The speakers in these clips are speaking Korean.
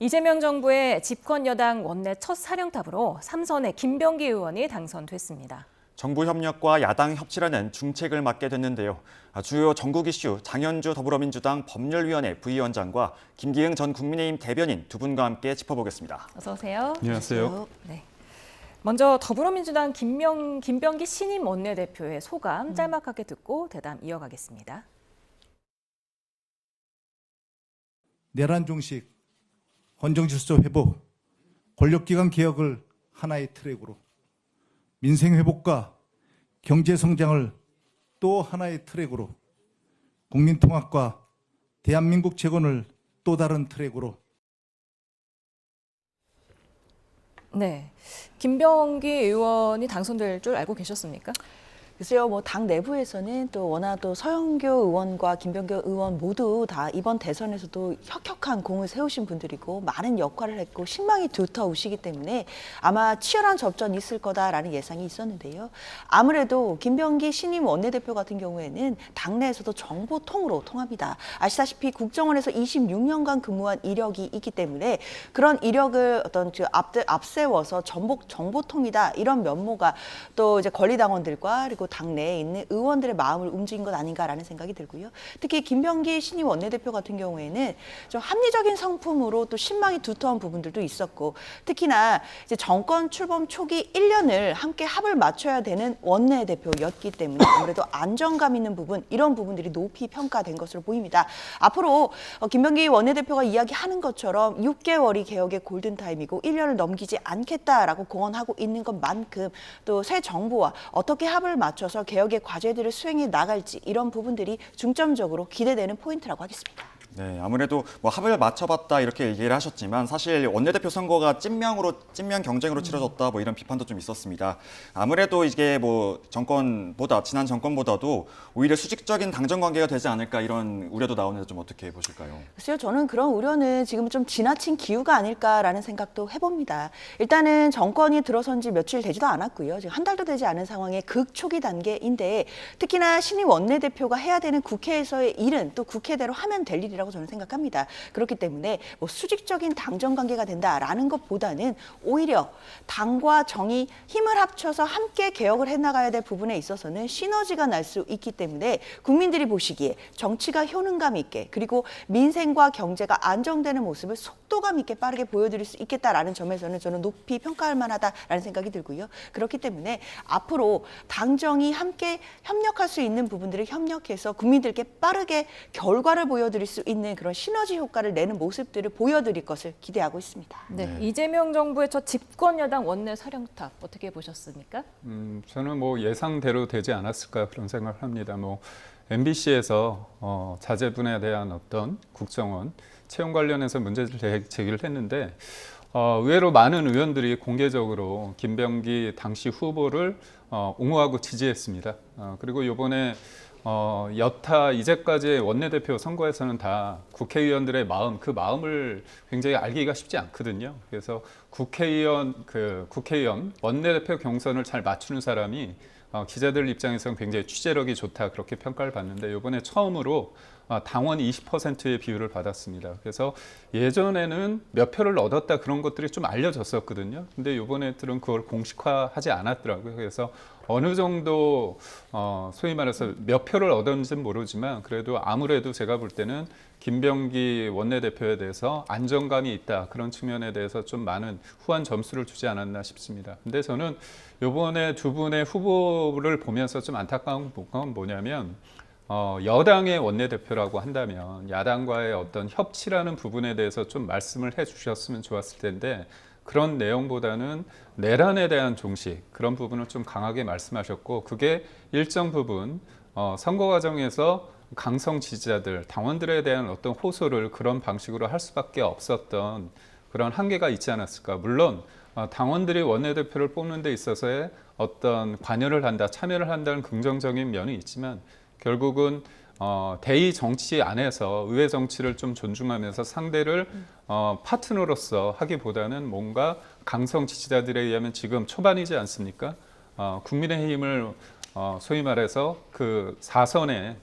이재명 정부의 집권 여당 원내 첫 사령탑으로 3선의 김병기 의원이 당선됐습니다. 정부 협력과 야당 협치라는 중책을 맡게 됐는데요. 주요 전국 이슈 장현주 더불어민주당 법률위원회 부위원장과 김기흥 전 국민의힘 대변인 두 분과 함께 짚어보겠습니다. 어서 오세요. 안녕하세요. 네. 먼저 더불어민주당 김병기 신임 원내대표의 소감 짤막하게 듣고 대담 이어가겠습니다. 내란 종식, 헌정질서 회복, 권력기관 개혁을 하나의 트랙으로, 민생 회복과 경제 성장을 또 하나의 트랙으로, 국민 통합과 대한민국 재건을 또 다른 트랙으로. 네, 김병기 의원이 당선될 줄 알고 계셨습니까? 글쎄요, 당 내부에서는 또 워낙 또 서영교 의원과 김병기 의원 모두 다 이번 대선에서도 혁혁한 공을 세우신 분들이고 많은 역할을 했고 신망이 두터우시기 때문에 아마 치열한 접전이 있을 거다라는 예상이 있었는데요. 아무래도 김병기 신임 원내대표 같은 경우에는 당내에서도 정보통으로 통합니다. 아시다시피 국정원에서 26년간 근무한 이력이 있기 때문에 그런 이력을 앞세워서 정보통이다 이런 면모가 또 이제 권리당원들과 그리고 당내에 있는 의원들의 마음을 움직인 것 아닌가라는 생각이 들고요. 특히 김병기 신임 원내대표 같은 경우에는 좀 합리적인 성품으로 또 신망이 두터운 부분들도 있었고 특히나 이제 정권 출범 초기 1년을 함께 합을 맞춰야 되는 원내대표였기 때문에 아무래도 안정감 있는 부분 이런 부분들이 높이 평가된 것으로 보입니다. 앞으로 김병기 원내대표가 이야기하는 것처럼 6개월이 개혁의 골든타임이고 1년을 넘기지 않겠다라고 공언하고 있는 것만큼 또 새 정부와 어떻게 합을 맞춰서 개혁의 과제들을 수행해 나갈지 이런 부분들이 중점적으로 기대되는 포인트라고 하겠습니다. 네, 아무래도 합을 맞춰봤다 이렇게 얘기를 하셨지만 사실 원내대표 선거가 찐면 경쟁으로 치러졌다 이런 비판도 좀 있었습니다. 아무래도 이게 지난 정권보다도 오히려 수직적인 당정 관계가 되지 않을까 이런 우려도 나오는데 좀 어떻게 보실까요? 글쎄요, 저는 그런 우려는 지금 좀 지나친 기우가 아닐까라는 생각도 해봅니다. 일단은 정권이 들어선 지 며칠 되지도 않았고요. 지금 한 달도 되지 않은 상황의 극초기 단계인데 특히나 신임 원내대표가 해야 되는 국회에서의 일은 또 국회대로 하면 될 일이라고 저는 생각합니다. 그렇기 때문에 수직적인 당정 관계가 된다라는 것보다는 오히려 당과 정이 힘을 합쳐서 함께 개혁을 해나가야 될 부분에 있어서는 시너지가 날 수 있기 때문에 국민들이 보시기에 정치가 효능감 있게 그리고 민생과 경제가 안정되는 모습을 속도감 있게 빠르게 보여드릴 수 있겠다라는 점에서는 저는 높이 평가할 만하다라는 생각이 들고요. 그렇기 때문에 앞으로 당정이 함께 협력할 수 있는 부분들을 협력해서 국민들께 빠르게 결과를 보여드릴 수 있는 그런 시너지 효과를 내는 모습들을 보여드릴 것을 기대하고 있습니다. 네, 이재명 정부의 첫 집권 여당 원내 사령탑 어떻게 보셨습니까? 저는 예상대로 되지 않았을까 그런 생각을 합니다. MBC에서 자제분에 대한 어떤 국정원 채용 관련해서 문제를 제기를 했는데 의외로 많은 의원들이 공개적으로 김병기 당시 후보를 옹호하고 지지했습니다. 그리고 이번에 여타 이제까지의 원내대표 선거에서는 다 국회의원들의 그 마음을 굉장히 알기가 쉽지 않거든요. 그래서 국회의원 원내대표 경선을 잘 맞추는 사람이 기자들 입장에서는 굉장히 취재력이 좋다 그렇게 평가를 받는데 이번에 처음으로 당원 20%의 비율을 받았습니다. 그래서 예전에는 몇 표를 얻었다 그런 것들이 좀 알려졌었거든요. 근데 이번에 들은 그걸 공식화하지 않았더라고요. 그래서 어느 정도 소위 말해서 몇 표를 얻었는지는 모르지만 그래도 아무래도 제가 볼 때는 김병기 원내대표에 대해서 안정감이 있다 그런 측면에 대해서 좀 많은 후한 점수를 주지 않았나 싶습니다. 근데 저는 이번에 두 분의 후보를 보면서 좀 안타까운 건 뭐냐면 여당의 원내대표라고 한다면 야당과의 어떤 협치라는 부분에 대해서 좀 말씀을 해주셨으면 좋았을 텐데 그런 내용보다는 내란에 대한 종식 그런 부분을 좀 강하게 말씀하셨고 그게 일정 부분 선거 과정에서 강성 지지자들, 당원들에 대한 어떤 호소를 그런 방식으로 할 수밖에 없었던 그런 한계가 있지 않았을까. 물론 당원들이 원내대표를 뽑는 데 있어서의 어떤 관여를 한다, 참여를 한다는 긍정적인 면이 있지만 결국은 대의 정치 안에서 의회 정치를 좀 존중하면서 상대를 파트너로서 하기보다는 뭔가 강성 지지자들에 의하면 지금 초반이지 않습니까? 국민의힘을 소위 말해서 그 4선의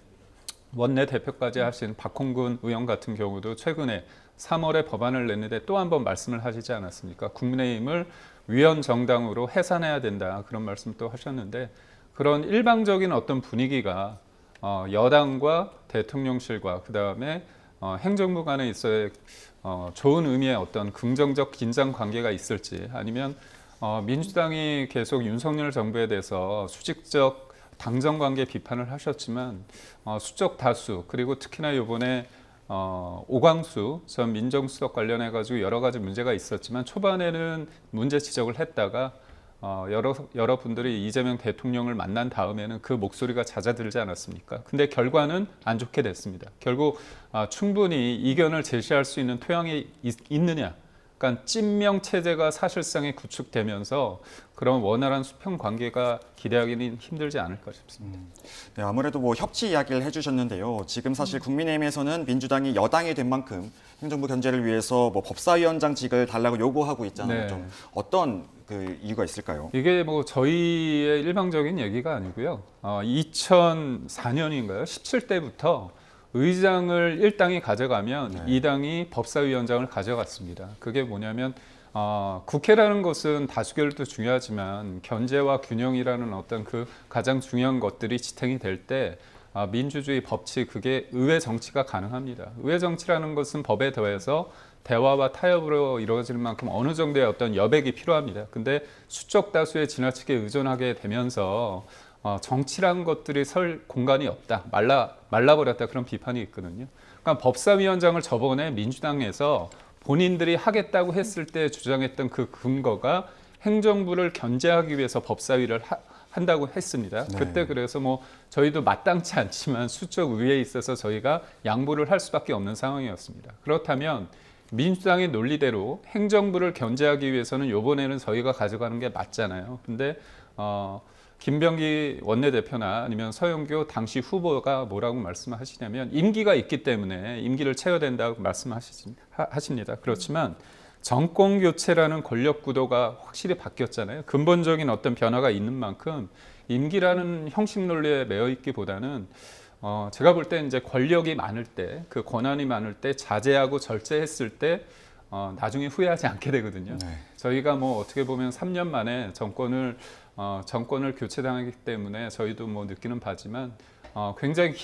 원내대표까지 하신 박홍근 의원 같은 경우도 최근에 3월에 법안을 냈는데 또 한 번 말씀을 하시지 않았습니까? 국민의힘을 위헌 정당으로 해산해야 된다 그런 말씀 또 하셨는데 그런 일방적인 어떤 분위기가 여당과 대통령실과 그다음에 행정부 간에 있어야 좋은 의미의 어떤 긍정적 긴장 관계가 있을지 아니면 민주당이 계속 윤석열 정부에 대해서 수직적 당정 관계 비판을 하셨지만 수적 다수 그리고 특히나 이번에 오광수 전 민정수석 관련해 가지고 여러 가지 문제가 있었지만 초반에는 문제 지적을 했다가 여러 분들이 이재명 대통령을 만난 다음에는 그 목소리가 잦아들지 않았습니까? 근데 결과는 안 좋게 됐습니다. 결국 충분히 이견을 제시할 수 있는 토양이 있느냐? 그러니까 찐명 체제가 사실상에 구축되면서 그런 원활한 수평 관계가 기대하기는 힘들지 않을까 싶습니다. 네, 아무래도 뭐 협치 이야기를 해주셨는데요. 지금 사실 국민의힘에서는 민주당이 여당이 된 만큼 행정부 견제를 위해서 뭐 법사위원장직을 달라고 요구하고 있잖아요. 네. 좀 어떤 그 이유가 있을까요? 이게 뭐 저희의 일방적인 얘기가 아니고요. 2004년인가요? 17대부터 의장을 1당이 가져가면 2당이 법사위원장을 가져갔습니다. 그게 뭐냐면 국회라는 것은 다수결도 중요하지만 견제와 균형이라는 어떤 그 가장 중요한 것들이 지탱이 될 때 민주주의 법치 그게 의회 정치가 가능합니다. 의회 정치라는 것은 법에 더해서 대화와 타협으로 이루어질 만큼 어느 정도의 어떤 여백이 필요합니다. 근데 수적 다수에 지나치게 의존하게 되면서 정치란 것들이 설 공간이 없다. 말라버렸다. 그런 비판이 있거든요. 그러니까 법사위원장을 저번에 민주당에서 본인들이 하겠다고 했을 때 주장했던 그 근거가 행정부를 견제하기 위해서 법사위를 한다고 했습니다. 네. 그때 그래서 뭐 저희도 마땅치 않지만 수적 우위에 있어서 저희가 양보를 할 수밖에 없는 상황이었습니다. 그렇다면 민주당의 논리대로 행정부를 견제하기 위해서는 이번에는 저희가 가져가는 게 맞잖아요. 근데 김병기 원내대표나 아니면 서영교 당시 후보가 뭐라고 말씀하시냐면 임기가 있기 때문에 임기를 채워야 된다고 말씀하십니다. 그렇지만 정권 교체라는 권력 구도가 확실히 바뀌었잖아요. 근본적인 어떤 변화가 있는 만큼 임기라는 형식 논리에 매여 있기보다는 제가 볼 때 이제 권력이 많을 때, 그 권한이 많을 때 자제하고 절제했을 때 나중에 후회하지 않게 되거든요. 네. 저희가 뭐 어떻게 보면 3년 만에 정권을 교체당하기 때문에 저희도 뭐 느끼는 바지만 굉장히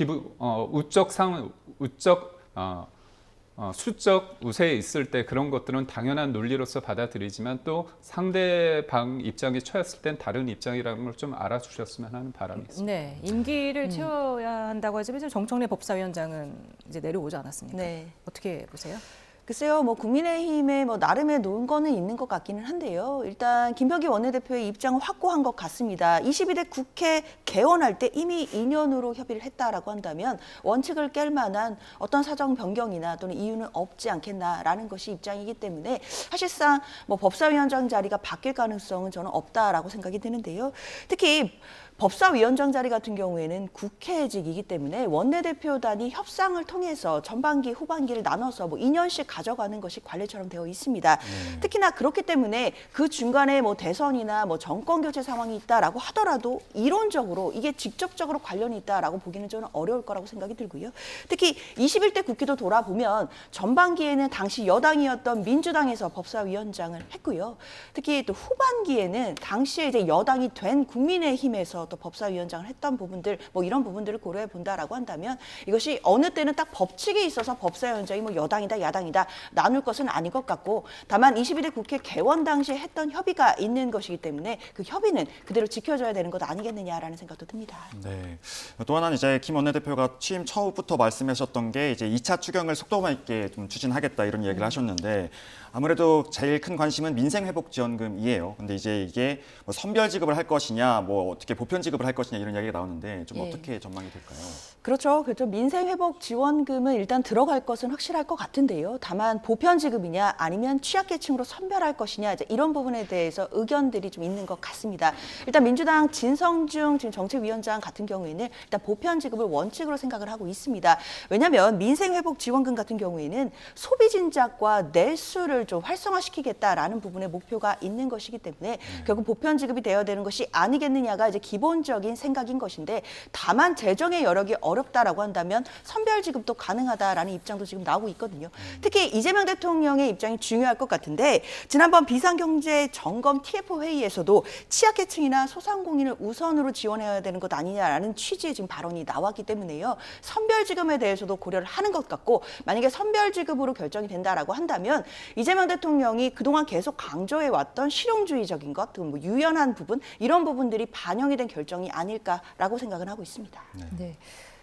수적 우세에 있을 때 그런 것들은 당연한 논리로서 받아들이지만 또 상대방 입장에 처했을 땐 다른 입장이라는 걸 좀 알아주셨으면 하는 바람이 있습니다. 네, 임기를 채워야 한다고 하지만 지금 정청래 법사위원장은 이제 내려오지 않았습니까? 네. 어떻게 보세요? 글쎄요, 뭐 국민의힘의 뭐 나름의 논거는 있는 것 같기는 한데요. 일단 김병기 원내대표의 입장은 확고한 것 같습니다. 22대 국회 개원할 때 이미 2년으로 협의를 했다라고 한다면 원칙을 깰 만한 어떤 사정 변경이나 또는 이유는 없지 않겠나라는 것이 입장이기 때문에 사실상 뭐 법사위원장 자리가 바뀔 가능성은 저는 없다라고 생각이 드는데요. 특히 법사위원장 자리 같은 경우에는 국회직이기 때문에 원내대표단이 협상을 통해서 전반기, 후반기를 나눠서 뭐 2년씩 가져가는 것이 관례처럼 되어 있습니다. 특히나 그렇기 때문에 그 중간에 뭐 대선이나 뭐 정권 교체 상황이 있다라고 하더라도 이론적으로 이게 직접적으로 관련이 있다라고 보기는 저는 어려울 거라고 생각이 들고요. 특히 21대 국회도 돌아보면 전반기에는 당시 여당이었던 민주당에서 법사위원장을 했고요. 특히 또 후반기에는 당시에 이제 여당이 된 국민의힘에서 또 법사위원장을 했던 부분들 뭐 이런 부분들을 고려해 본다라고 한다면 이것이 어느 때는 딱 법칙에 있어서 법사위원장이 뭐 여당이다 야당이다 나눌 것은 아닌 것 같고 다만 22대 국회 개원 당시에 했던 협의가 있는 것이기 때문에 그 협의는 그대로 지켜져야 되는 것 아니겠느냐라는 생각도 듭니다. 네. 또 하나는 이제 김 원내대표가 취임 처음부터 말씀하셨던 게 이제 2차 추경을 속도감 있게 좀 추진하겠다 이런 얘기를 하셨는데 아무래도 제일 큰 관심은 민생회복지원금이에요. 근데 이제 이게 뭐 선별 지급을 할 것이냐, 뭐 어떻게 보편 지급을 할 것이냐 이런 이야기가 나오는데 좀 어떻게 전망이 될까요? 그렇죠. 민생회복지원금은 일단 들어갈 것은 확실할 것 같은데요. 다만 보편 지급이냐 아니면 취약계층으로 선별할 것이냐 이제 이런 부분에 대해서 의견들이 좀 있는 것 같습니다. 일단 민주당 진성중 지금 정책위원장 같은 경우에는 일단 보편 지급을 원칙으로 생각을 하고 있습니다. 왜냐하면 민생회복지원금 같은 경우에는 소비 진작과 내수를 좀 활성화시키겠다라는 부분에 목표가 있는 것이기 때문에 결국 보편 지급이 되어야 되는 것이 아니겠느냐가 이제 기본 기본적인 생각인 것인데 다만 재정의 여력이 어렵다라고 한다면 선별 지급도 가능하다라는 입장도 지금 나오고 있거든요. 특히 이재명 대통령의 입장이 중요할 것 같은데 지난번 비상경제 점검 TF 회의에서도 취약계층이나 소상공인을 우선으로 지원해야 되는 것 아니냐라는 취지의 지금 발언이 나왔기 때문에요. 선별 지급에 대해서도 고려를 하는 것 같고 만약에 선별 지급으로 결정이 된다라고 한다면 이재명 대통령이 그동안 계속 강조해 왔던 실용주의적인 것, 뭐 유연한 부분 이런 부분들이 반영이 된 결정이 아닐까라고 생각을 하고 있습니다. 네.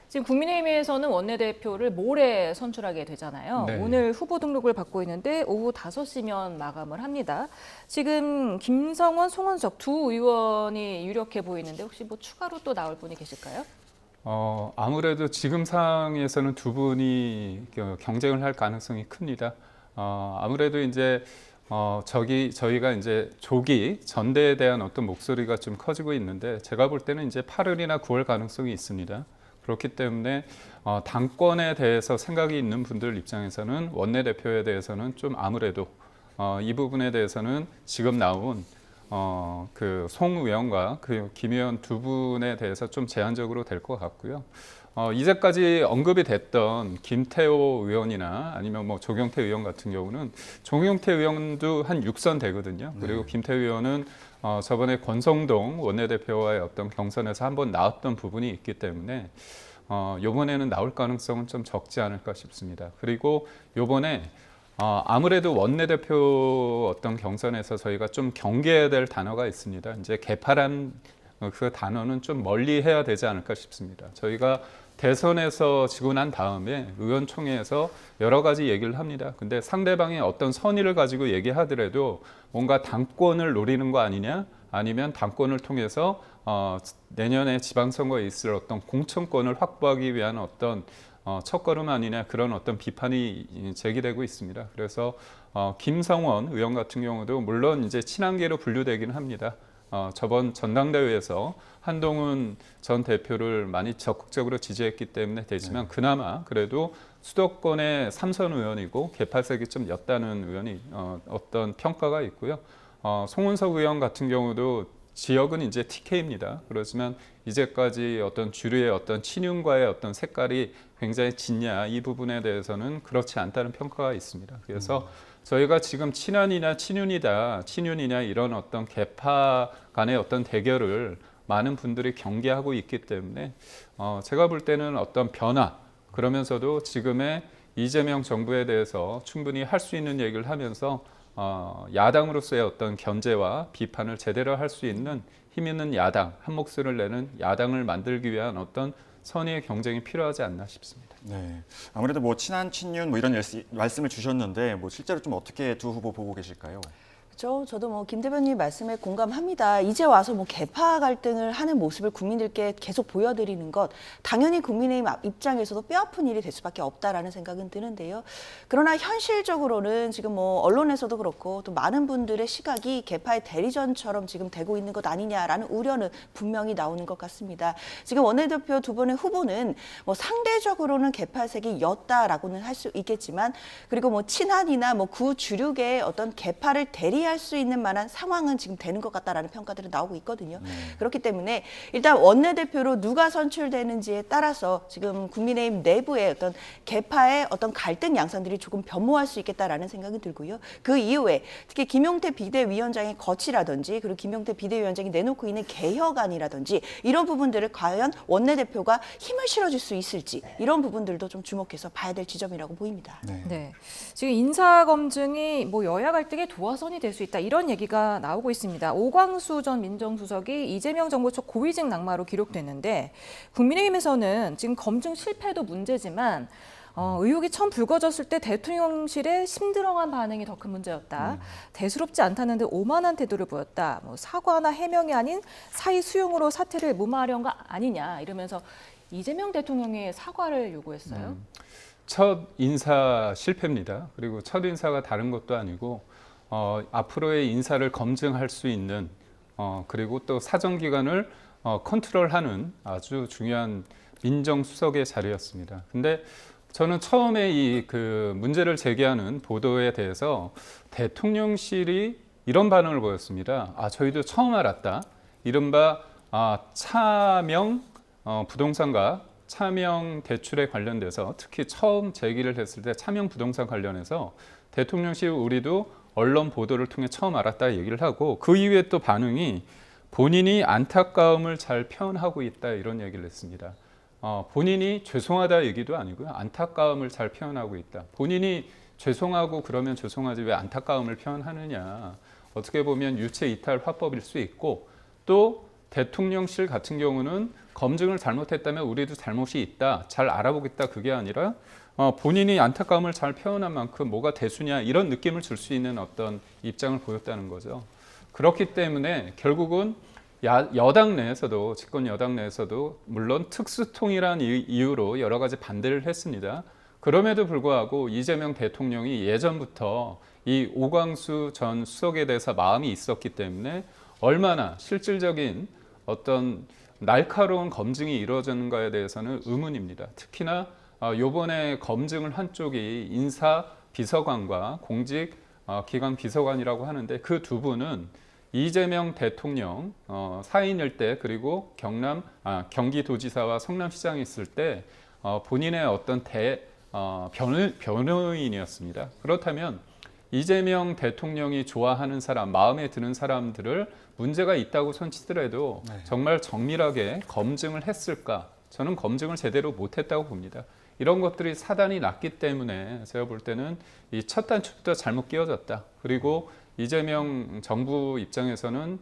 지금 국민의힘에서는 원내대표를 모레 선출하게 되잖아요. 네. 오늘 후보 등록을 받고 있는데 오후 5시면 마감을 합니다. 지금 김성원, 송원석 두 의원이 유력해 보이는데 혹시 뭐 추가로 또 나올 분이 계실까요? 아무래도 지금 상황에서는 두 분이 경쟁을 할 가능성이 큽니다. 아무래도 이제 저희가 이제 조기 전대에 대한 어떤 목소리가 좀 커지고 있는데 제가 볼 때는 이제 8월이나 9월 가능성이 있습니다. 그렇기 때문에 당권에 대해서 생각이 있는 분들 입장에서는 원내대표에 대해서는 좀 아무래도 이 부분에 대해서는 지금 나온 그 송 의원과 그 김 의원 두 분에 대해서 좀 제한적으로 될 것 같고요. 이제까지 언급이 됐던 김태호 의원이나 아니면 뭐 조경태 의원 같은 경우는 조경태 의원도 한 6선 되거든요. 그리고 김태호 의원은 저번에 권성동 원내대표와의 어떤 경선에서 한번 나왔던 부분이 있기 때문에 이번에는 나올 가능성은 좀 적지 않을까 싶습니다. 그리고 이번에 아무래도 원내대표 어떤 경선에서 저희가 좀 경계해야 될 단어가 있습니다. 이제 개파란 그 단어는 좀 멀리 해야 되지 않을까 싶습니다. 저희가 대선에서 지고 난 다음에 의원총회에서 여러 가지 얘기를 합니다. 근데 상대방의 어떤 선의를 가지고 얘기하더라도 뭔가 당권을 노리는 거 아니냐? 아니면 당권을 통해서 내년에 지방선거에 있을 어떤 공천권을 확보하기 위한 어떤 첫걸음 아니냐 그런 어떤 비판이 제기되고 있습니다. 그래서 김성원 의원 같은 경우도 물론 이제 친한계로 분류되기는 합니다. 저번 전당대회에서 한동훈 전 대표를 많이 적극적으로 지지했기 때문에 되지만 그나마 그래도 수도권의 3선 의원이고 개파색이 좀 였다는 의원이 어떤 평가가 있고요. 송은석 의원 같은 경우도 지역은 이제 TK입니다. 그렇지만 이제까지 어떤 주류의 어떤 친윤과의 어떤 색깔이 굉장히 짙냐 이 부분에 대해서는 그렇지 않다는 평가가 있습니다. 그래서 저희가 지금 친한이냐 친윤이냐 이런 어떤 개파 간의 어떤 대결을 많은 분들이 경계하고 있기 때문에 제가 볼 때는 어떤 변화 그러면서도 지금의 이재명 정부에 대해서 충분히 할 수 있는 얘기를 하면서 야당으로서의 어떤 견제와 비판을 제대로 할 수 있는 힘 있는 야당, 한 목소리를 내는 야당을 만들기 위한 어떤 선의의 경쟁이 필요하지 않나 싶습니다. 네, 아무래도 뭐 친한 친윤 뭐 이런 말씀을 주셨는데 뭐 실제로 좀 어떻게 두 후보 보고 계실까요? 저도 뭐 김 대변인 말씀에 공감합니다. 이제 와서 뭐 개파 갈등을 하는 모습을 국민들께 계속 보여드리는 것 당연히 국민의힘 입장에서도 뼈아픈 일이 될 수밖에 없다라는 생각은 드는데요. 그러나 현실적으로는 지금 뭐 언론에서도 그렇고 또 많은 분들의 시각이 개파의 대리전처럼 지금 되고 있는 것 아니냐라는 우려는 분명히 나오는 것 같습니다. 지금 원내대표 두 분의 후보는 뭐 상대적으로는 개파색이 였다라고는 할 수 있겠지만 그리고 뭐 친한이나 뭐 구주류계의 어떤 개파를 대리할 수 있는 만한 상황은 지금 되는 것 같다라는 평가들은 나오고 있거든요. 그렇기 때문에 일단 원내대표로 누가 선출되는지에 따라서 지금 국민의힘 내부의 어떤 개파의 어떤 갈등 양상들이 조금 변모할 수 있겠다라는 생각이 들고요. 그 이후에 특히 김용태 비대위원장의 거취라든지 그리고 김용태 비대위원장이 내놓고 있는 개혁안이라든지 이런 부분들을 과연 원내대표가 힘을 실어줄 수 있을지 이런 부분들도 좀 주목해서 봐야 될 지점이라고 보입니다. 네. 지금 인사 검증이 뭐 여야 갈등의 도화선이 될 수 있다 이런 얘기가 나오고 있습니다. 오광수 전 민정수석이 이재명 정부 초 고위직 낙마로 기록됐는데 국민의힘에서는 지금 검증 실패도 문제지만 의혹이 처음 불거졌을 때 대통령실의 심드렁한 반응이 더 큰 문제였다. 대수롭지 않다는 듯 오만한 태도를 보였다. 뭐 사과나 해명이 아닌 사의 수용으로 사태를 무마하려는 거 아니냐 이러면서 이재명 대통령의 사과를 요구했어요. 첫 인사 실패입니다. 그리고 첫 인사가 다른 것도 아니고 앞으로의 인사를 검증할 수 있는 그리고 또 사정기관을 컨트롤하는 아주 중요한 민정수석의 자리였습니다. 근데 저는 처음에 이 그 문제를 제기하는 보도에 대해서 대통령실이 이런 반응을 보였습니다. 저희도 처음 알았다. 이른바 차명 부동산과 차명 대출에 관련돼서 특히 처음 제기를 했을 때 차명 부동산 관련해서 대통령실 우리도 언론 보도를 통해 처음 알았다 얘기를 하고 그 이후에 또 반응이 본인이 안타까움을 잘 표현하고 있다 이런 얘기를 했습니다. 본인이 죄송하다 얘기도 아니고요. 안타까움을 잘 표현하고 있다. 본인이 죄송하고 그러면 죄송하지 왜 안타까움을 표현하느냐. 어떻게 보면 유체 이탈 화법일 수 있고 또 대통령실 같은 경우는 검증을 잘못했다면 우리도 잘못이 있다. 잘 알아보겠다. 그게 아니라 본인이 안타까움을 잘 표현한 만큼 뭐가 대수냐 이런 느낌을 줄 수 있는 어떤 입장을 보였다는 거죠. 그렇기 때문에 결국은 여당 내에서도 집권 여당 내에서도 물론 특수통이라는 이유로 여러 가지 반대를 했습니다. 그럼에도 불구하고 이재명 대통령이 예전부터 이 오광수 전 수석에 대해서 마음이 있었기 때문에 얼마나 실질적인 어떤 날카로운 검증이 이루어졌는가에 대해서는 의문입니다. 특히나 이번에 검증을 한 쪽이 인사 비서관과 공직 기관 비서관이라고 하는데 그 두 분은 이재명 대통령 사인일 때 그리고 경기도지사와 성남시장이 있을 때 본인의 어떤 변호인이었습니다. 그렇다면 이재명 대통령이 좋아하는 사람, 마음에 드는 사람들을 문제가 있다고 손치더라도 정말 정밀하게 검증을 했을까? 저는 검증을 제대로 못했다고 봅니다. 이런 것들이 사단이 났기 때문에 제가 볼 때는 이 첫 단추부터 잘못 끼워졌다. 그리고 이재명 정부 입장에서는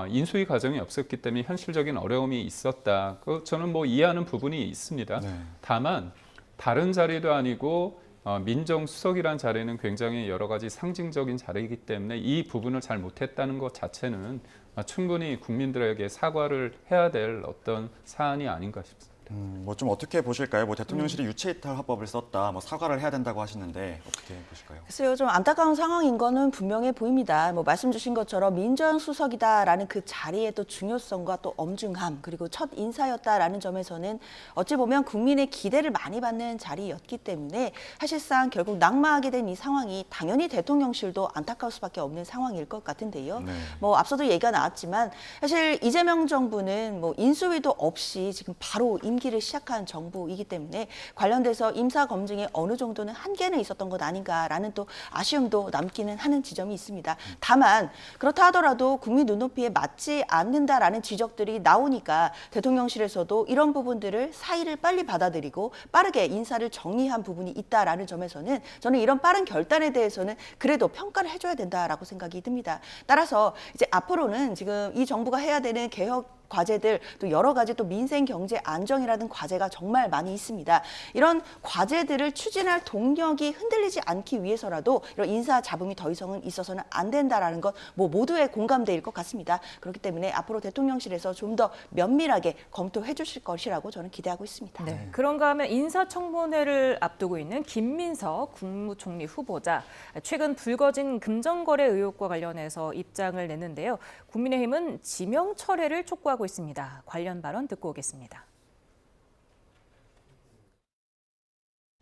인수위 과정이 없었기 때문에 현실적인 어려움이 있었다. 저는 뭐 이해하는 부분이 있습니다. 네. 다만 다른 자리도 아니고 민정수석이라는 자리는 굉장히 여러 가지 상징적인 자리이기 때문에 이 부분을 잘 못했다는 것 자체는 충분히 국민들에게 사과를 해야 될 어떤 사안이 아닌가 싶습니다. 뭐 좀 어떻게 보실까요? 뭐 대통령실이 유체이탈 화법을 썼다, 뭐 사과를 해야 된다고 하시는데 어떻게 보실까요? 글쎄요, 좀 안타까운 상황인 거는 분명해 보입니다. 뭐 말씀 주신 것처럼 민정수석이다라는 그 자리의 또 중요성과 또 엄중함 그리고 첫 인사였다라는 점에서는 어찌 보면 국민의 기대를 많이 받는 자리였기 때문에 사실상 결국 낙마하게 된 이 상황이 당연히 대통령실도 안타까울 수밖에 없는 상황일 것 같은데요. 네. 뭐 앞서도 얘기가 나왔지만 사실 이재명 정부는 뭐 인수위도 없이 지금 바로 임기를 시작한 정부이기 때문에 관련돼서 임사 검증에 어느 정도는 한계는 있었던 것 아닌가라는 또 아쉬움도 남기는 하는 지점이 있습니다. 다만 그렇다 하더라도 국민 눈높이에 맞지 않는다라는 지적들이 나오니까 대통령실에서도 이런 부분들을 사의를 빨리 받아들이고 빠르게 인사를 정리한 부분이 있다라는 점에서는 저는 이런 빠른 결단에 대해서는 그래도 평가를 해줘야 된다라고 생각이 듭니다. 따라서 이제 앞으로는 지금 이 정부가 해야 되는 개혁 과제들 또 여러 가지 또 민생 경제 안정이라는 과제가 정말 많이 있습니다. 이런 과제들을 추진할 동력이 흔들리지 않기 위해서라도 이런 인사 잡음이 더 이상은 있어서는 안 된다라는 것 뭐 모두의 공감대일 것 같습니다. 그렇기 때문에 앞으로 대통령실에서 좀 더 면밀하게 검토해 주실 것이라고 저는 기대하고 있습니다. 네. 그런가 하면 인사청문회를 앞두고 있는 김민석 국무총리 후보자 최근 불거진 금전거래 의혹과 관련해서 입장을 냈는데요. 국민의힘은 지명 철회를 촉구하고 있습니다. 관련 발언 듣고 오겠습니다.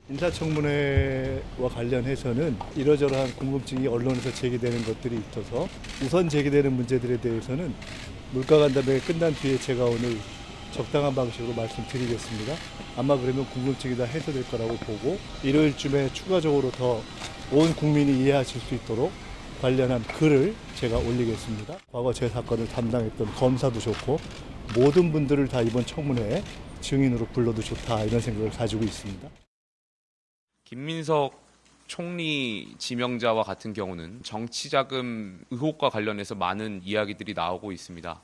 인사청문회와 관련해서는 이러저러한 궁금증이 언론에서 제기되는 것들이 있어서 우선 제기되는 문제들에 대해서는 물가간담회가 끝난 뒤에 제가 오늘 적당한 방식으로 말씀드리겠습니다. 아마 그러면 궁금증이 다 해소될 거라고 보고 일요일쯤에 추가적으로 더 온 국민이 이해하실 수 있도록 관련한 글을 제가 올리겠습니다. 과거 제 사건을 담당했던 검사도 좋고 모든 분들을 다 이번 청문회에 증인으로 불러도 좋다 이런 생각을 가지고 있습니다. 김민석 총리 지명자와 같은 경우는 정치자금 의혹과 관련해서 많은 이야기들이 나오고 있습니다.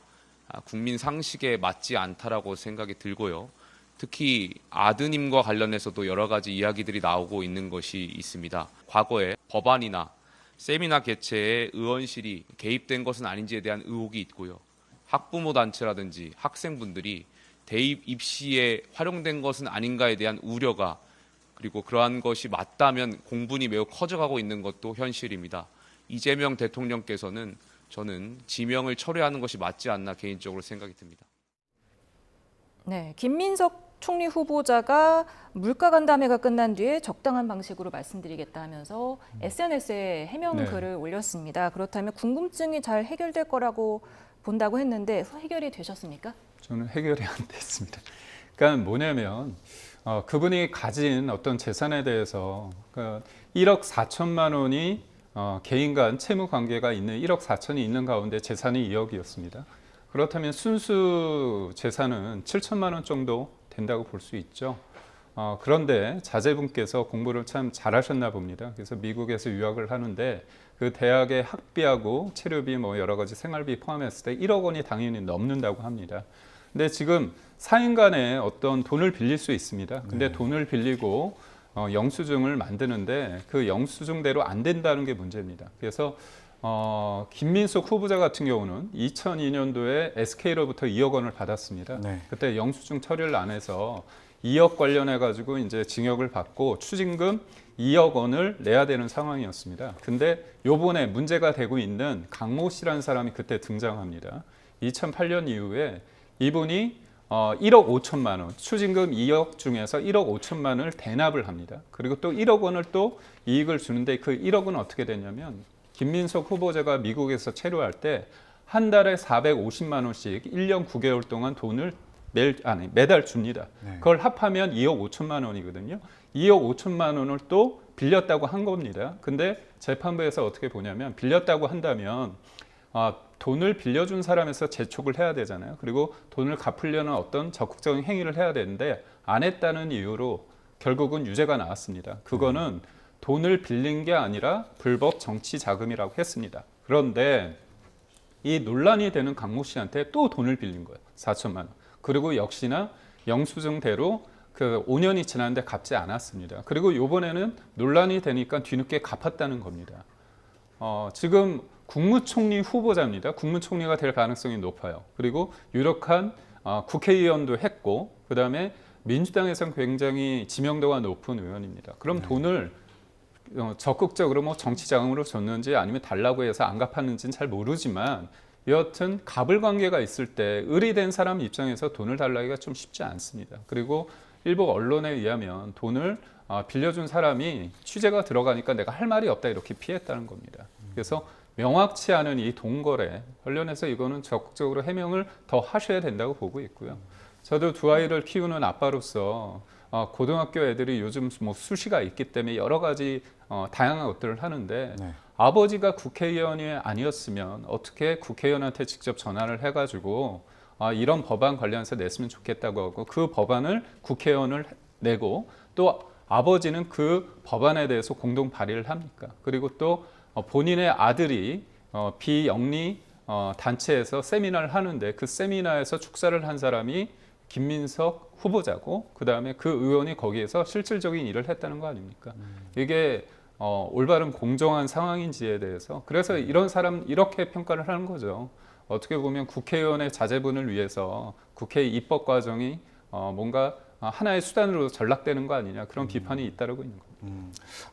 국민 상식에 맞지 않다라고 생각이 들고요. 특히 아드님과 관련해서도 여러 가지 이야기들이 나오고 있는 것이 있습니다. 과거에 법안이나 세미나 개최에 의원실이 개입된 것은 아닌지에 대한 의혹이 있고요. 학부모 단체라든지 학생분들이 대입 입시에 활용된 것은 아닌가에 대한 우려가 그리고 그러한 것이 맞다면 공분이 매우 커져가고 있는 것도 현실입니다. 이재명 대통령께서는 저는 지명을 철회하는 것이 맞지 않나 개인적으로 생각이 듭니다. 네, 김민석 총리 후보자가 물가 간담회가 끝난 뒤에 적당한 방식으로 말씀드리겠다 하면서 SNS에 해명 네. 글을 올렸습니다. 그렇다면 궁금증이 잘 해결될 거라고 본다고 했는데 해결이 되셨습니까? 저는 해결이 안 됐습니다. 그러니까 뭐냐면 그분이 가진 어떤 재산에 대해서 1억 4천만 원이 개인 간 채무 관계가 있는 1억 4천이 있는 가운데 재산이 2억이었습니다. 그렇다면 순수 재산은 7천만 원 정도 된다고 볼 수 있죠. 그런데 자제분께서 공부를 참 잘하셨나 봅니다. 그래서 미국에서 유학을 하는데 그 대학의 학비하고 체류비 뭐 여러 가지 생활비 포함했을 때 1억 원이 당연히 넘는다고 합니다. 근데 지금 사인 간에 어떤 돈을 빌릴 수 있습니다. 근데 돈을 빌리고 영수증을 만드는데 그 영수증대로 안 된다는 게 문제입니다. 그래서 김민석 후보자 같은 경우는 2002년도에 SK로부터 2억 원을 받았습니다. 네. 그때 영수증 처리를 안 해서 2억 관련해 가지고 이제 징역을 받고 추징금 2억 원을 내야 되는 상황이었습니다. 근데 요번에 문제가 되고 있는 강모 씨라는 사람이 그때 등장합니다. 2008년 이후에 이분이 1억 5천만 원, 추징금 2억 중에서 1억 5천만 원을 대납을 합니다. 그리고 또 1억 원을 또 이익을 주는데 그 1억은 어떻게 되냐면 김민석 후보자가 미국에서 체류할 때 한 달에 450만 원씩 1년 9개월 동안 돈을 매달 줍니다. 네. 그걸 합하면 2억 5천만 원이거든요. 2억 5천만 원을 또 빌렸다고 한 겁니다. 근데 재판부에서 어떻게 보냐면 빌렸다고 한다면 돈을 빌려준 사람에서 재촉을 해야 되잖아요. 그리고 돈을 갚으려는 어떤 적극적인 행위를 해야 되는데 안 했다는 이유로 결국은 유죄가 나왔습니다. 그거는 돈을 빌린 게 아니라 불법 정치 자금이라고 했습니다. 그런데 이 논란이 되는 강모 씨한테 또 돈을 빌린 거예요. 4천만 원. 그리고 역시나 영수증대로 그 5년이 지났는데 갚지 않았습니다. 그리고 이번에는 논란이 되니까 뒤늦게 갚았다는 겁니다. 지금 국무총리 후보자입니다. 국무총리가 될 가능성이 높아요. 그리고 유력한 국회의원도 했고 그다음에 민주당에서는 굉장히 지명도가 높은 의원입니다. 그럼 돈을 적극적으로 뭐 정치 자금으로 줬는지 아니면 달라고 해서 안 갚았는지는 잘 모르지만 여하튼 갑을 관계가 있을 때 의리된 사람 입장에서 돈을 달라기가 좀 쉽지 않습니다. 그리고 일부 언론에 의하면 돈을 빌려준 사람이 취재가 들어가니까 내가 할 말이 없다 이렇게 피했다는 겁니다. 그래서 명확치 않은 이 돈거래 관련해서 이거는 적극적으로 해명을 더 하셔야 된다고 보고 있고요. 저도 두 아이를 키우는 아빠로서 고등학교 애들이 요즘 뭐 수시가 있기 때문에 여러 가지 다양한 것들을 하는데 네. 아버지가 국회의원이 아니었으면 어떻게 국회의원한테 직접 전화를 해가지고 이런 법안 관련해서 냈으면 좋겠다고 하고 그 법안을 국회의원을 내고 또 아버지는 그 법안에 대해서 공동 발의를 합니까? 그리고 또 본인의 아들이 비영리 단체에서 세미나를 하는데 그 세미나에서 축사를 한 사람이 김민석 후보자고 그다음에 그 의원이 거기에서 실질적인 일을 했다는 거 아닙니까? 이게 올바른 공정한 상황인지에 대해서 그래서 이런 사람 이렇게 평가를 하는 거죠. 어떻게 보면 국회의원의 자제분을 위해서 국회 입법 과정이 뭔가 하나의 수단으로 전락되는 거 아니냐 그런 비판이 잇따르고 있는 겁니다.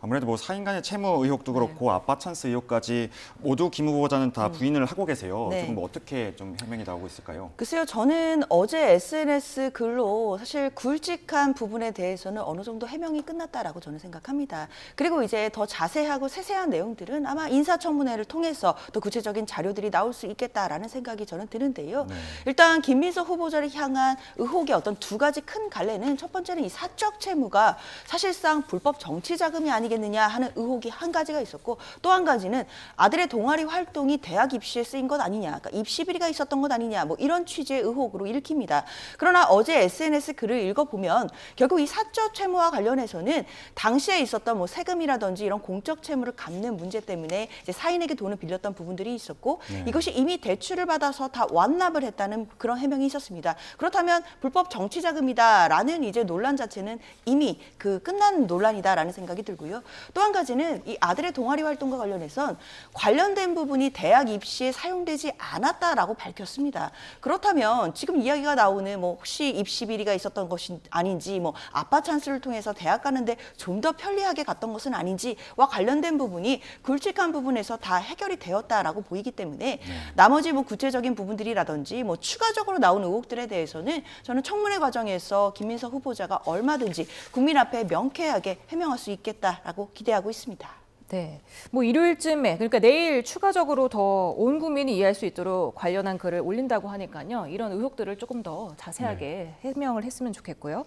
아무래도 뭐 사인 간의 채무 의혹도 그렇고 아빠 찬스 의혹까지 모두 김 후보자는 다 부인을 하고 계세요. 네. 조금 뭐 어떻게 좀 해명이 나오고 있을까요? 글쎄요, 저는 어제 SNS 글로 사실 굵직한 부분에 대해서는 어느 정도 해명이 끝났다라고 저는 생각합니다. 그리고 이제 더 자세하고 세세한 내용들은 아마 인사청문회를 통해서 또 구체적인 자료들이 나올 수 있겠다라는 생각이 저는 드는데요. 네. 일단 김민석 후보자를 향한 의혹의 어떤 두 가지 큰 갈래는 첫 번째는 이 사적 채무가 사실상 불법 정치 자금이 아니겠느냐 하는 의혹이 한 가지가 있었고 또 한 가지는 아들의 동아리 활동이 대학 입시에 쓰인 것 아니냐, 그러니까 입시 비리가 있었던 것 아니냐, 뭐 이런 취지의 의혹으로 읽힙니다. 그러나 어제 SNS 글을 읽어보면 결국 이 사적 채무와 관련해서는 당시에 있었던 뭐 세금이라든지 이런 공적 채무를 갚는 문제 때문에 이제 사인에게 돈을 빌렸던 부분들이 있었고 이것이 이미 대출을 받아서 다 완납을 했다는 그런 해명이 있었습니다. 그렇다면 불법 정치 자금이다라는 이제 논란 자체는 이미 그 끝난 논란이다라는 않을까라는 생각이 들고요. 또 한 가지는 이 아들의 동아리 활동과 관련해선 관련된 부분이 대학 입시에 사용되지 않았다라고 밝혔습니다. 그렇다면 지금 이야기가 나오는 뭐 혹시 입시 비리가 있었던 것이 아닌지, 뭐 아빠 찬스를 통해서 대학 가는데 좀 더 편리하게 갔던 것은 아닌지와 관련된 부분이 굵직한 부분에서 다 해결이 되었다라고 보이기 때문에 나머지 뭐 구체적인 부분들이라든지 뭐 추가적으로 나온 의혹들에 대해서는 저는 청문회 과정에서 김민석 후보자가 얼마든지 국민 앞에 명쾌하게 해명할 수 있겠다라고 기대하고 있습니다. 네, 뭐 일요일쯤에 그러니까 내일 추가적으로 더 온 국민이 이해할 수 있도록 관련한 글을 올린다고 하니까요. 이런 의혹들을 조금 더 자세하게 해명을 했으면 좋겠고요.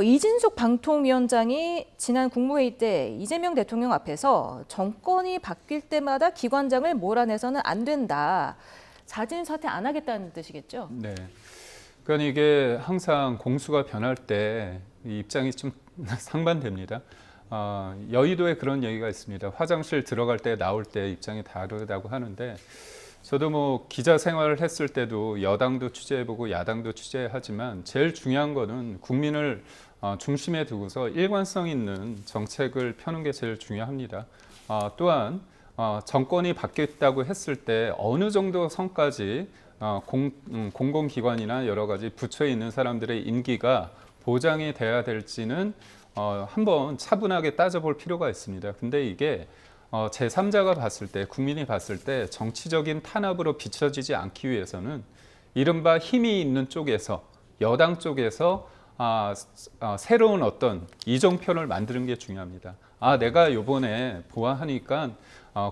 이진숙 방통위원장이 지난 국무회의 때 이재명 대통령 앞에서 정권이 바뀔 때마다 기관장을 몰아내서는 안 된다. 자진 사퇴 안 하겠다는 뜻이겠죠? 네. 그러니까 이게 항상 공수가 변할 때 이 입장이 좀 상반됩니다. 여의도에 그런 얘기가 있습니다. 화장실 들어갈 때 나올 때 입장이 다르다고 하는데 저도 뭐 기자 생활을 했을 때도 여당도 취재해보고 야당도 취재하지만 제일 중요한 거는 국민을 중심에 두고서 일관성 있는 정책을 펴는 게 제일 중요합니다. 또한 정권이 바뀌었다고 했을 때 어느 정도 선까지 공공기관이나 여러 가지 부처에 있는 사람들의 임기가 보장이 돼야 될지는 한번 차분하게 따져볼 필요가 있습니다. 근데 이게 제3자가 봤을 때, 국민이 봤을 때 정치적인 탄압으로 비춰지지 않기 위해서는 이른바 힘이 있는 쪽에서, 여당 쪽에서 새로운 어떤 이정표를 만드는 게 중요합니다. 내가 요번에 보아하니까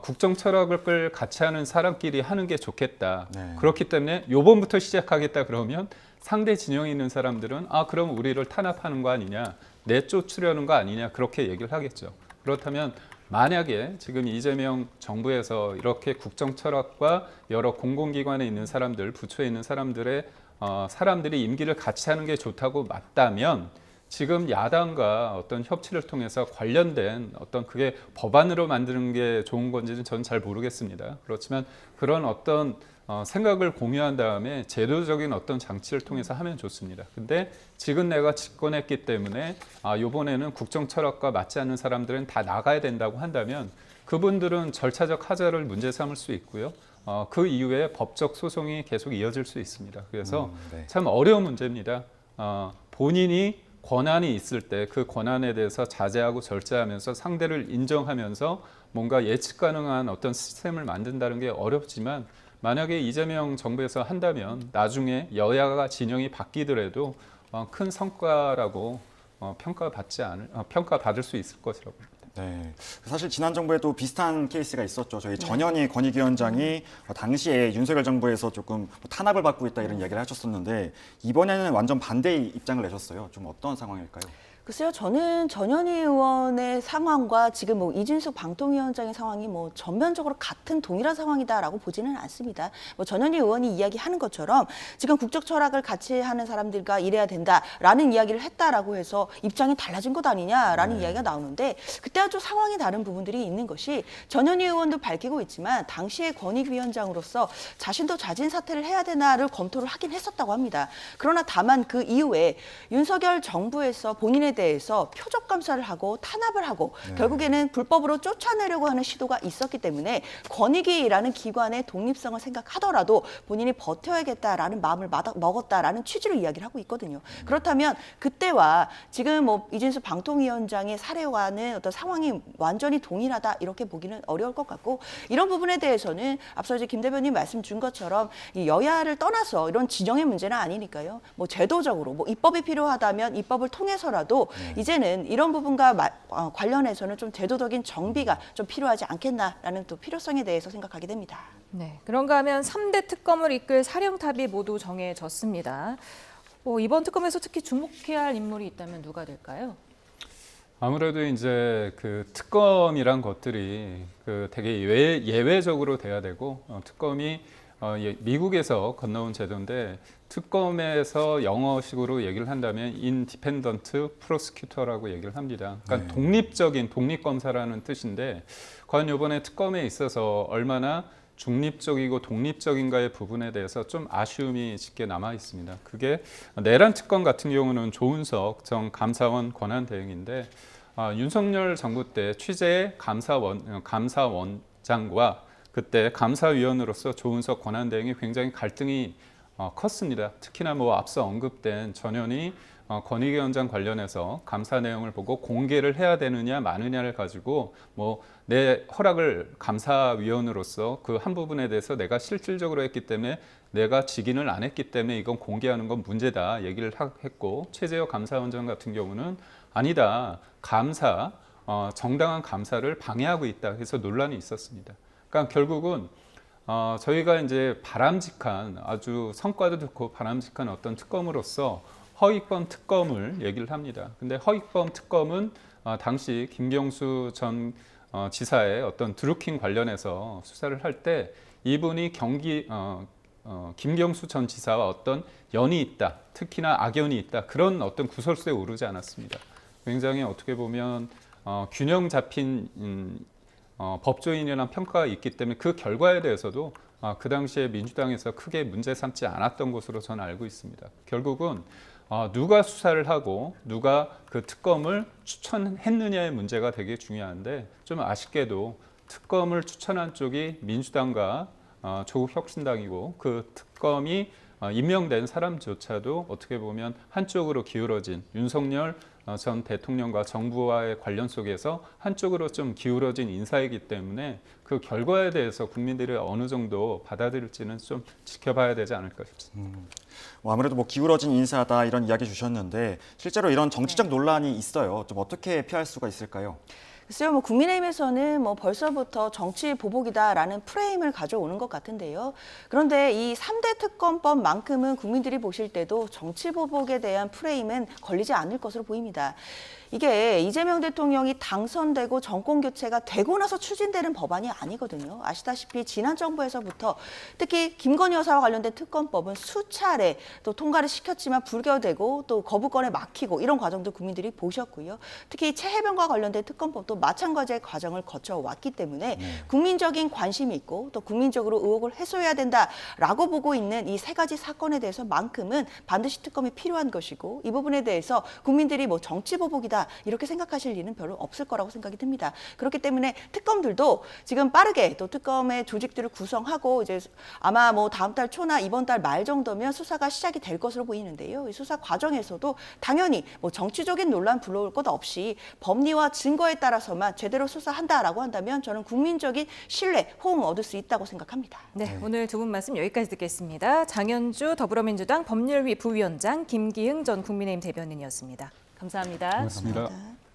국정 철학을 같이 하는 사람끼리 하는 게 좋겠다. 네. 그렇기 때문에 요번부터 시작하겠다 그러면 상대 진영에 있는 사람들은 그럼 우리를 탄압하는 거 아니냐, 내쫓으려는 거 아니냐 그렇게 얘기를 하겠죠. 그렇다면 만약에 지금 이재명 정부에서 이렇게 국정 철학과 여러 공공기관에 있는 사람들, 부처에 있는 사람들의 사람들이 임기를 같이 하는 게 좋다고 맞다면 지금 야당과 어떤 협치를 통해서 관련된 어떤 그게 법안으로 만드는 게 좋은 건지는 저는 잘 모르겠습니다. 그렇지만 그런 어떤 생각을 공유한 다음에 제도적인 어떤 장치를 통해서 하면 좋습니다. 근데 지금 내가 집권했기 때문에 이번에는 국정 철학과 맞지 않는 사람들은 다 나가야 된다고 한다면 그분들은 절차적 하자를 문제 삼을 수 있고요. 그 이후에 법적 소송이 계속 이어질 수 있습니다. 그래서 네. 참 어려운 문제입니다. 본인이 권한이 있을 때 그 권한에 대해서 자제하고 절제하면서 상대를 인정하면서 뭔가 예측 가능한 어떤 시스템을 만든다는 게 어렵지만 만약에 이재명 정부에서 한다면 나중에 여야가 진영이 바뀌더라도 큰 성과라고 평가받을 수 있을 것이라고 봅니다. 네, 사실 지난 정부에도 비슷한 케이스가 있었죠. 저희 전현희 권익위원장이 당시에 윤석열 정부에서 조금 탄압을 받고 있다 이런 이야기를 하셨었는데 이번에는 완전 반대의 입장을 내셨어요. 좀 어떤 상황일까요? 글쎄요, 저는 전현희 의원의 상황과 지금 뭐 이진숙 방통위원장의 상황이 뭐 전면적으로 같은 동일한 상황이다라고 보지는 않습니다. 뭐 전현희 의원이 이야기하는 것처럼 지금 국적 철학을 같이 하는 사람들과 일해야 된다라는 이야기를 했다라고 해서 입장이 달라진 것 아니냐라는 이야기가 나오는데 그때와 좀 상황이 다른 부분들이 있는 것이 전현희 의원도 밝히고 있지만 당시의 권익위원장으로서 자신도 자진 사퇴를 해야 되나를 검토를 하긴 했었다고 합니다. 그러나 다만 그 이후에 윤석열 정부에서 본인에 대해서 표적 감사를 하고 탄압을 하고 결국에는 불법으로 쫓아내려고 하는 시도가 있었기 때문에 권익위라는 기관의 독립성을 생각하더라도 본인이 버텨야겠다라는 마음을 먹었다라는 취지로 이야기를 하고 있거든요. 그렇다면 그때와 지금 뭐 이진숙 방통위원장의 사례와는 어떤 상황이 완전히 동일하다 이렇게 보기는 어려울 것 같고 이런 부분에 대해서는 앞서 이제 김 대변인 말씀 준 것처럼 이 여야를 떠나서 이런 진영의 문제는 아니니까요. 뭐 제도적으로 뭐 입법이 필요하다면 입법을 통해서라도 이제는 이런 부분과 관련해서는 좀 제도적인 정비가 좀 필요하지 않겠나라는 또 필요성에 대해서 생각하게 됩니다. 네, 그런가 하면 3대 특검을 이끌 사령탑이 모두 정해졌습니다. 이번 특검에서 특히 주목해야 할 인물이 있다면 누가 될까요? 아무래도 이제 그 특검이란 것들이 되게 예외적으로 돼야 되고 특검이 미국에서 건너온 제도인데 특검에서 영어식으로 얘기를 한다면 independent prosecutor라고 얘기를 합니다. 그러니까 독립적인 독립검사라는 뜻인데 과연 이번에 특검에 있어서 얼마나 중립적이고 독립적인가의 부분에 대해서 좀 아쉬움이 짙게 남아 있습니다. 그게 내란 특검 같은 경우는 조은석 전 감사원 권한대행인데 윤석열 정부 때 취재 감사원장과 그때 감사위원으로서 조은석 권한대행이 굉장히 갈등이 컸습니다. 특히나 뭐 앞서 언급된 전현희 권익위원장 관련해서 감사 내용을 보고 공개를 해야 되느냐 마느냐를 가지고 뭐 내 허락을 감사위원으로서 그 한 부분에 대해서 내가 실질적으로 했기 때문에 내가 직인을 안 했기 때문에 이건 공개하는 건 문제다 얘기를 했고, 최재혁 감사원장 같은 경우는 아니다, 정당한 감사를 방해하고 있다 해서 논란이 있었습니다. 그러니까 결국은 저희가 이제 바람직한, 아주 성과도 좋고 바람직한 어떤 특검으로서 허위범 특검을 얘기를 합니다. 근데 허위범 특검은 당시 김경수 전 지사의 어떤 드루킹 관련해서 수사를 할 때 이분이 김경수 전 지사와 어떤 연이 있다, 특히나 악연이 있다, 그런 어떤 구설수에 오르지 않았습니다. 굉장히 어떻게 보면 균형 잡힌 법조인이라는 평가가 있기 때문에 그 결과에 대해서도 그 당시에 민주당에서 크게 문제 삼지 않았던 것으로 저는 알고 있습니다. 결국은 누가 수사를 하고 누가 그 특검을 추천했느냐의 문제가 되게 중요한데, 좀 아쉽게도 특검을 추천한 쪽이 민주당과 조국혁신당이고 그 특검이 임명된 사람조차도 어떻게 보면 한쪽으로 기울어진, 윤석열 전 대통령과 정부와의 관련 속에서 한쪽으로 좀 기울어진 인사이기 때문에 그 결과에 대해서 국민들이 어느 정도 받아들일지는 좀 지켜봐야 되지 않을까 싶습니다. 아무래도 뭐 기울어진 인사다 이런 이야기 주셨는데, 실제로 이런 정치적 논란이 있어요. 좀 어떻게 피할 수가 있을까요? 글쎄요, 뭐 국민의힘에서는 뭐 벌써부터 정치 보복이다라는 프레임을 가져오는 것 같은데요. 그런데 이 3대 특검법만큼은 국민들이 보실 때도 정치 보복에 대한 프레임은 걸리지 않을 것으로 보입니다. 이게 이재명 대통령이 당선되고 정권 교체가 되고 나서 추진되는 법안이 아니거든요. 아시다시피 지난 정부에서부터 특히 김건희 여사와 관련된 특검법은 수차례 또 통과를 시켰지만 불결되고 또 거부권에 막히고 이런 과정도 국민들이 보셨고요. 특히 최혜병과 관련된 특검법도 마찬가지의 과정을 거쳐왔기 때문에 국민적인 관심이 있고 또 국민적으로 의혹을 해소해야 된다라고 보고 있는 이 세 가지 사건에 대해서만큼은 반드시 특검이 필요한 것이고, 이 부분에 대해서 국민들이 뭐 정치 보복이다 이렇게 생각하실 일은 별로 없을 거라고 생각이 듭니다. 그렇기 때문에 특검들도 지금 빠르게 또 특검의 조직들을 구성하고 이제 아마 뭐 다음 달 초나 이번 달 말 정도면 수사가 시작이 될 것으로 보이는데요. 이 수사 과정에서도 당연히 뭐 정치적인 논란 불러올 것 없이 법리와 증거에 따라서만 제대로 수사한다라고 한다면 저는 국민적인 신뢰, 호응 얻을 수 있다고 생각합니다. 네, 오늘 두 분 말씀 여기까지 듣겠습니다. 장현주 더불어민주당 법률위 부위원장, 김기흥 전 국민의힘 대변인이었습니다. 감사합니다. 고맙습니다. 감사합니다.